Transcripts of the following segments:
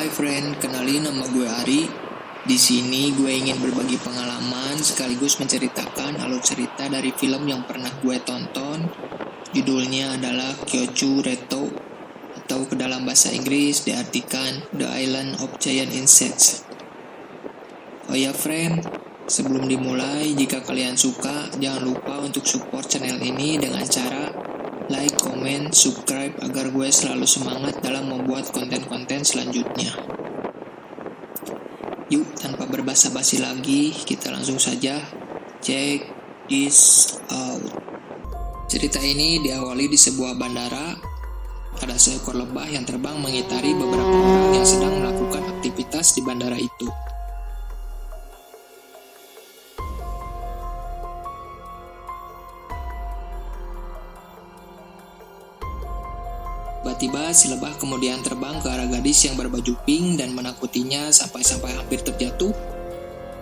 Hai friend, kenalin nama gue Ari. Di sini gue ingin berbagi pengalaman sekaligus menceritakan alur cerita dari film yang pernah gue tonton. Judulnya adalah Kyochu Reto atau ke dalam bahasa Inggris diartikan The Island of Giant Insects. Oh ya friend, sebelum dimulai, jika kalian suka, jangan lupa untuk support channel ini dengan cara like, comment, subscribe agar gue selalu semangat dalam membuat konten-konten selanjutnya. Yuk, tanpa berbasa-basi lagi, kita langsung saja check this out. Cerita ini diawali di sebuah bandara. Ada seekor lebah yang terbang mengitari beberapa orang yang sedang melakukan aktivitas di bandara itu. Tiba-tiba si lebah kemudian terbang ke arah gadis yang berbaju pink dan menakutinya sampai hampir terjatuh.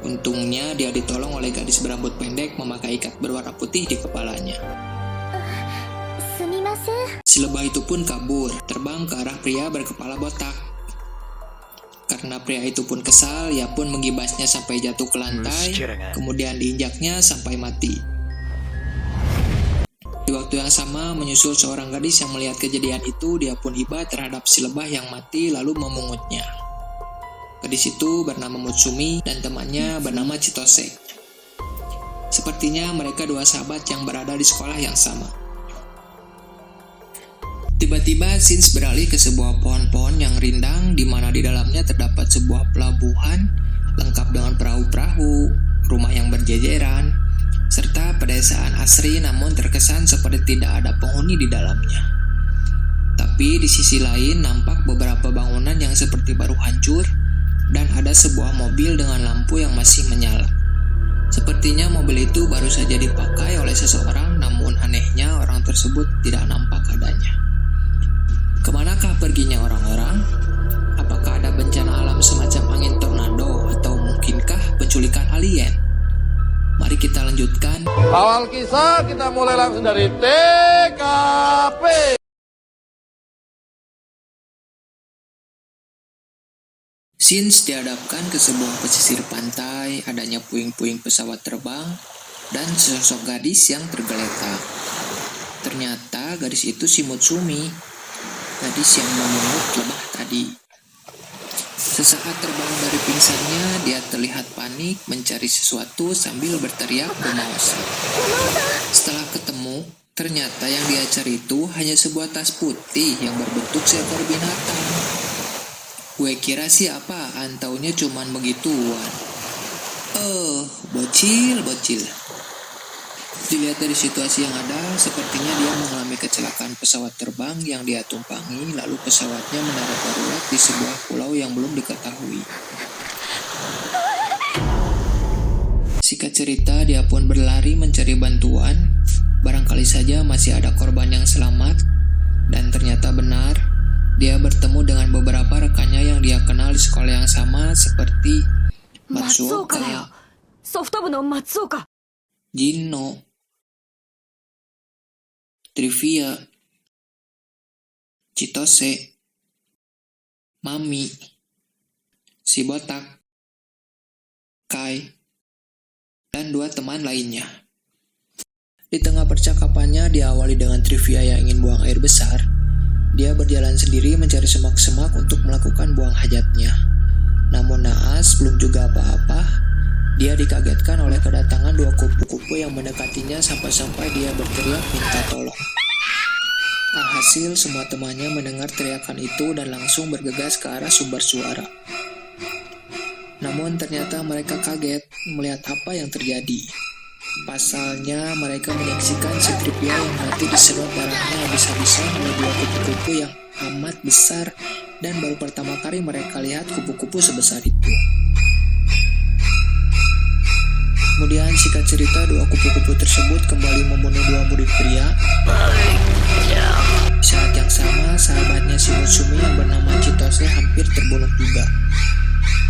Untungnya dia ditolong oleh gadis berambut pendek memakai ikat berwarna putih di kepalanya. Si lebah itu pun kabur, terbang ke arah pria berkepala botak. Karena pria itu pun kesal, ia pun menggibasnya sampai jatuh ke lantai, kemudian diinjaknya sampai mati. Di waktu yang sama, menyusul seorang gadis yang melihat kejadian itu, dia pun iba terhadap si lebah yang mati lalu memungutnya. Gadis itu bernama Mutsumi dan temannya bernama Chitose. Sepertinya mereka dua sahabat yang berada di sekolah yang sama. Tiba-tiba scenes beralih ke sebuah pohon-pohon yang rindang di mana di dalamnya terdapat sebuah pelabuhan lengkap dengan perahu-perahu, rumah yang berjejeran, serta pedesaan asri namun terkesan seperti tidak ada penghuni di dalamnya. Tapi di sisi lain nampak beberapa bangunan yang seperti baru hancur dan ada sebuah mobil dengan lampu yang masih menyala. Sepertinya mobil itu baru saja dipakai oleh seseorang, namun anehnya orang tersebut tidak nampak adanya. Kemanakah perginya orang-orang? Apakah ada bencana alam semacam angin tornado atau mungkinkah penculikan alien? Mari kita lanjutkan. Awal kisah kita mulai langsung dari TKP. Scenes dihadapkan ke sebuah pesisir pantai, adanya puing-puing pesawat terbang, dan sesosok gadis yang tergeletak. Ternyata gadis itu si Mutsumi, gadis yang memungut lebah tadi. Sesaat terbangun dari pingsannya, dia terlihat panik mencari sesuatu sambil berteriak bermausan. Setelah ketemu, ternyata yang dia cari itu hanya sebuah tas putih yang berbentuk seekor binatang. Gue kira sih apaan, taunya cuman begituan. Bocil. Dilihat dari situasi yang ada, sepertinya dia mengalami kecelakaan pesawat terbang yang dia tumpangi, lalu pesawatnya mendarat darurat di sebuah pulau yang belum diketahui. Singkat cerita, dia pun berlari mencari bantuan. Barangkali saja masih ada korban yang selamat, dan ternyata benar, dia bertemu dengan beberapa rekannya yang dia kenal di sekolah yang sama seperti Matsuoka, Jinno, Trivia, Chitose, Mami, si botak, Kai, dan dua teman lainnya. Di tengah percakapannya diawali dengan Trivia yang ingin buang air besar. Dia berjalan sendiri mencari semak-semak untuk melakukan buang hajatnya. Namun naas, belum juga apa-apa, dia dikagetkan oleh kedatangan dua kupu-kupu yang mendekatinya sampai-sampai dia berteriak minta tolong. Alhasil, semua temannya mendengar teriakan itu dan langsung bergegas ke arah sumber suara. Namun ternyata mereka kaget melihat apa yang terjadi. Pasalnya, mereka menyaksikan si Trivia yang mati disedot darahnya habis-habisan oleh dua kupu-kupu yang amat besar, dan baru pertama kali mereka lihat kupu-kupu sebesar itu. Kemudian singkat cerita, dua kupu-kupu tersebut kembali membunuh dua murid pria. Saat yang sama, sahabatnya si Mutsumi yang bernama Chitose hampir terbunuh juga.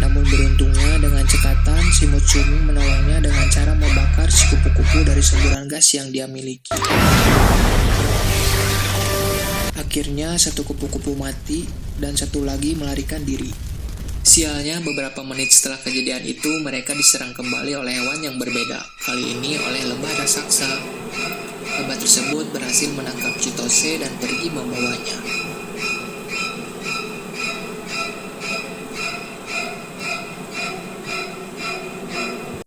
Namun beruntungnya dengan cekatan, si Mutsumi menolongnya dengan cara membakar si kupu-kupu dari semburan gas yang dia miliki. Akhirnya satu kupu-kupu mati dan satu lagi melarikan diri. Sialnya, beberapa menit setelah kejadian itu, mereka diserang kembali oleh hewan yang berbeda, kali ini oleh lebah raksasa. Lebah tersebut berhasil menangkap Chitose dan pergi membawanya.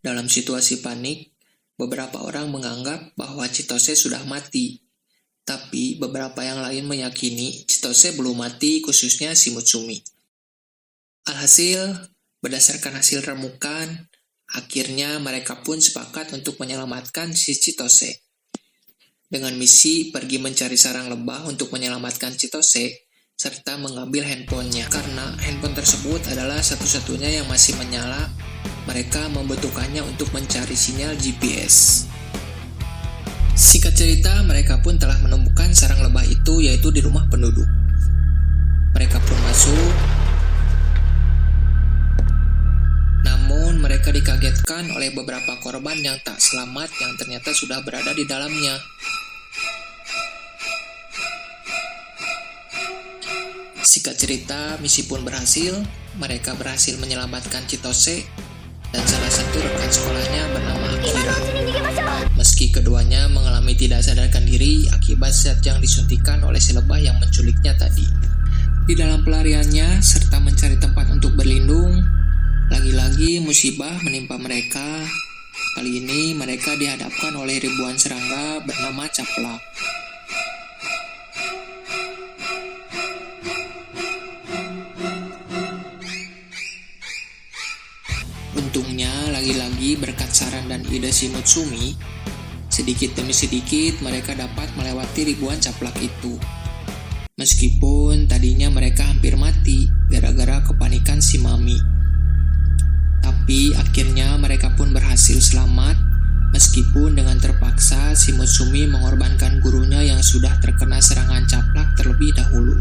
Dalam situasi panik, beberapa orang menganggap bahwa Chitose sudah mati. Tapi beberapa yang lain meyakini Chitose belum mati, khususnya si Mutsumi. Alhasil, berdasarkan hasil remukan, akhirnya mereka pun sepakat untuk menyelamatkan si Chitose. Dengan misi pergi mencari sarang lebah untuk menyelamatkan Chitose, serta mengambil handphonenya. Karena handphone tersebut adalah satu-satunya yang masih menyala, mereka membutuhkannya untuk mencari sinyal GPS. Singkat cerita, mereka pun telah menemukan sarang lebah itu, yaitu di rumah penduduk. Mereka pun masuk, namun mereka dikagetkan oleh beberapa korban yang tak selamat yang ternyata sudah berada di dalamnya. Singkat cerita, misi pun berhasil. Mereka berhasil menyelamatkan Chitose dan salah satu rekan sekolahnya bernama Akira. Meski keduanya mengalami tidak sadarkan diri akibat zat yang disuntikan oleh si lebah yang menculiknya tadi. Di dalam pelariannya serta mencari tempat untuk berlindung, lagi-lagi musibah menimpa mereka. Kali ini mereka dihadapkan oleh ribuan serangga bernama caplak. Untungnya, lagi-lagi berkat saran dan ide si Mutsumi, sedikit demi sedikit mereka dapat melewati ribuan caplak itu. Meskipun tadinya mereka hampir mati gara-gara kepanikan si Mami. Tapi akhirnya mereka pun berhasil selamat, meskipun dengan terpaksa si Mutsumi mengorbankan gurunya yang sudah terkena serangan caplak terlebih dahulu.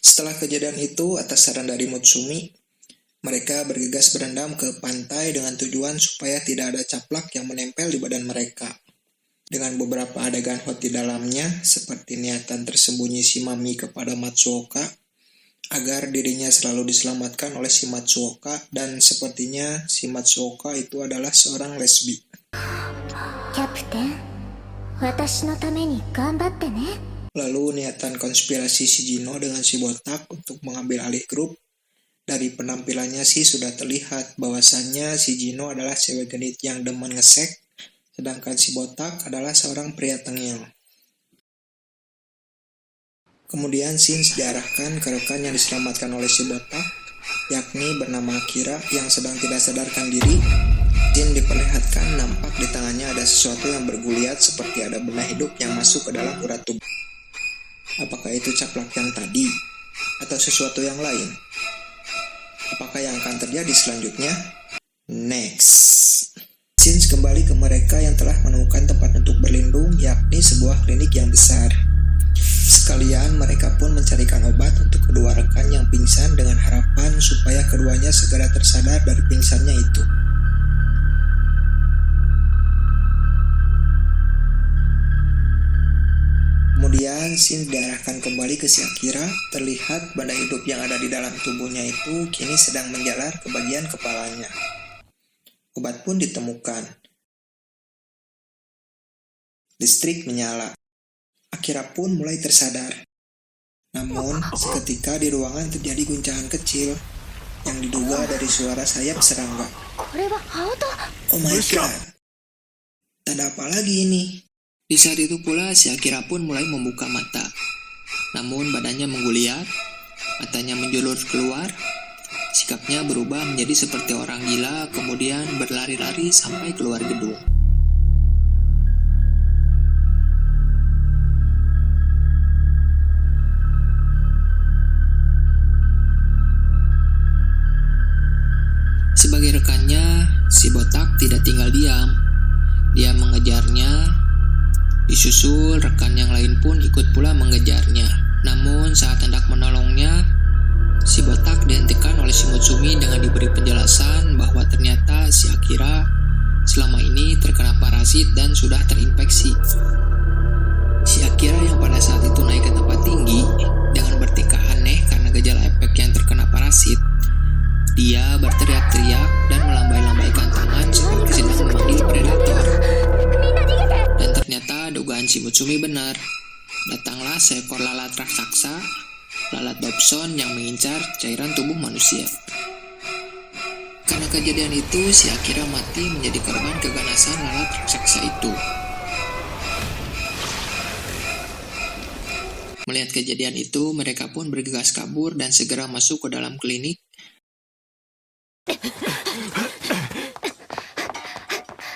Setelah kejadian itu, atas saran dari Mutsumi, mereka bergegas berendam ke pantai dengan tujuan supaya tidak ada caplak yang menempel di badan mereka. Dengan beberapa adegan hot di dalamnya, seperti niatan tersembunyi si Mami kepada Matsuoka, agar dirinya selalu diselamatkan oleh si Matsuoka, dan sepertinya si Matsuoka itu adalah seorang lesbi. Kapten, watashi no tame ni ganbatte ne. Lalu niatan konspirasi si Jino dengan si botak untuk mengambil alih grup. Dari penampilannya sih sudah terlihat bahwasannya si Jino adalah cewek genit yang demen ngesek, sedangkan si botak adalah seorang pria tengil. Kemudian Shinji diarahkan ke rekan yang diselamatkan oleh si botak, yakni bernama Akira yang sedang tidak sadarkan diri. Shin diperlihatkan nampak di tangannya ada sesuatu yang bergeliat seperti ada benda hidup yang masuk ke dalam urat tubuh. Apakah itu caplak yang tadi? Atau sesuatu yang lain? Apakah yang akan terjadi selanjutnya? Next. Shinji kembali ke mereka yang telah menemukan tempat untuk berlindung, yakni sebuah klinik yang besar. Sekalian mereka pun mencarikan obat untuk kedua rekan yang pingsan dengan harapan supaya keduanya segera tersadar dari pingsannya itu. Kemudian Shin diarahkan kembali ke si Akira. Terlihat benda hidup yang ada di dalam tubuhnya itu kini sedang menjalar ke bagian kepalanya. Obat pun ditemukan. Listrik menyala. Akira pun mulai tersadar. Namun seketika di ruangan terjadi guncangan kecil yang diduga dari suara sayap serangga. Oh my god. Tanda apa lagi ini? Di saat itu pula si Akira pun mulai membuka mata. Namun badannya menggeliat, matanya menjulur keluar, sikapnya berubah menjadi seperti orang gila, kemudian berlari-lari sampai keluar gedung. Sebagai rekannya, si botak tidak tinggal diam. Dia mengejarnya. Disusul, rekan yang lain pun ikut pula mengejarnya. Namun saat hendak menolongnya, si botak dihentikan oleh si Mutsumi dengan diberi penjelasan bahwa ternyata si Akira selama ini terkena parasit dan sudah terinfeksi. Si Akira yang pada saat itu naik ke tempat tinggi dengan bertingkah aneh karena gejala efek yang terkena parasit. Dia berteriak-teriak dan melambai-lambaikan tangan seperti sedang memanggil predator. Dan ternyata dugaan si Mutsumi benar. Datanglah seekor lalat raksasa, lalat Dobson yang mengincar cairan tubuh manusia. Karena kejadian itu, si Akira mati menjadi korban keganasan lalat raksasa itu. Melihat kejadian itu, mereka pun bergegas kabur dan segera masuk ke dalam klinik.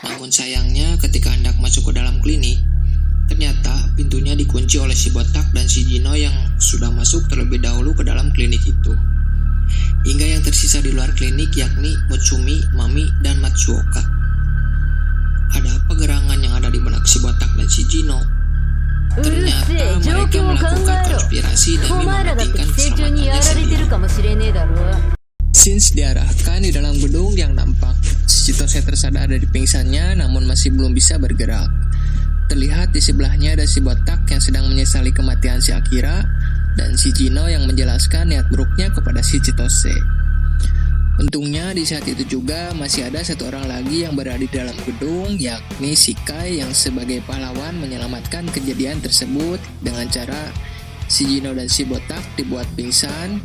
Namun sayangnya ketika hendak masuk ke dalam klinik, ternyata pintunya dikunci oleh si botak dan si Jino yang sudah masuk terlebih dahulu ke dalam klinik itu. Hingga yang tersisa di luar klinik yakni Mutsumi, Mami, dan Matsuoka. Ada apa gerangan yang ada di benak si botak dan si Jino? Ternyata mereka melakukan konspirasi demi mementingkan keselamatannya sendiri. Since diarahkan di dalam gedung yang nampak, si Chitose tersadar dari pingsannya namun masih belum bisa bergerak. Terlihat di sebelahnya ada si botak yang sedang menyesali kematian si Akira dan si Jino yang menjelaskan niat buruknya kepada si Chitose. Untungnya di saat itu juga masih ada satu orang lagi yang berada di dalam gedung, yakni si Kai yang sebagai pahlawan menyelamatkan kejadian tersebut dengan cara si Jino dan si botak dibuat pingsan.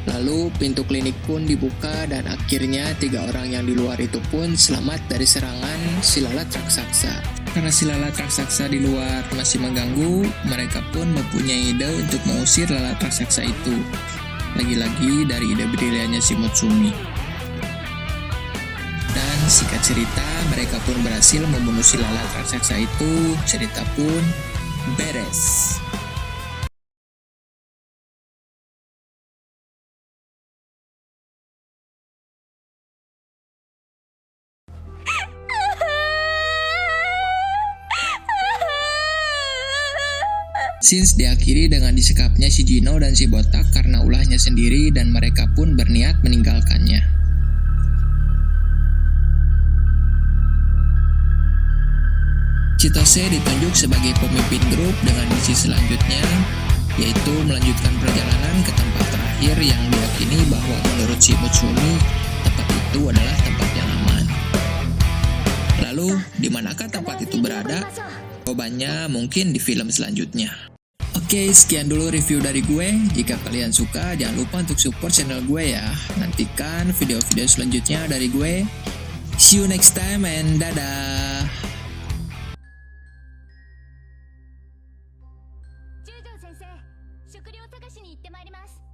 Lalu pintu klinik pun dibuka dan akhirnya 3 orang yang di luar itu pun selamat dari serangan si lalat raksasa. Karena si lalat raksasa di luar masih mengganggu, mereka pun mempunyai ide untuk mengusir lalat raksasa itu. Lagi-lagi dari ide briliannya si Mutsumi. Dan singkat cerita, mereka pun berhasil membunuh si lalat raksasa itu. Cerita pun beres. Since diakhiri dengan disekapnya si Jino dan si botak karena ulahnya sendiri dan mereka pun berniat meninggalkannya. Chitose ditunjuk sebagai pemimpin grup dengan misi selanjutnya, yaitu melanjutkan perjalanan ke tempat terakhir yang diyakini bahwa menurut si Mutsumi, tempat itu adalah tempat yang aman. Lalu, di manakah tempat itu berada? Jawabannya mungkin di film selanjutnya. Oke, sekian dulu review dari gue. Jika kalian suka, jangan lupa untuk support channel gue ya. Nantikan video-video selanjutnya dari gue. See you next time and dadah. 中条先生、食料探しに行ってまいります。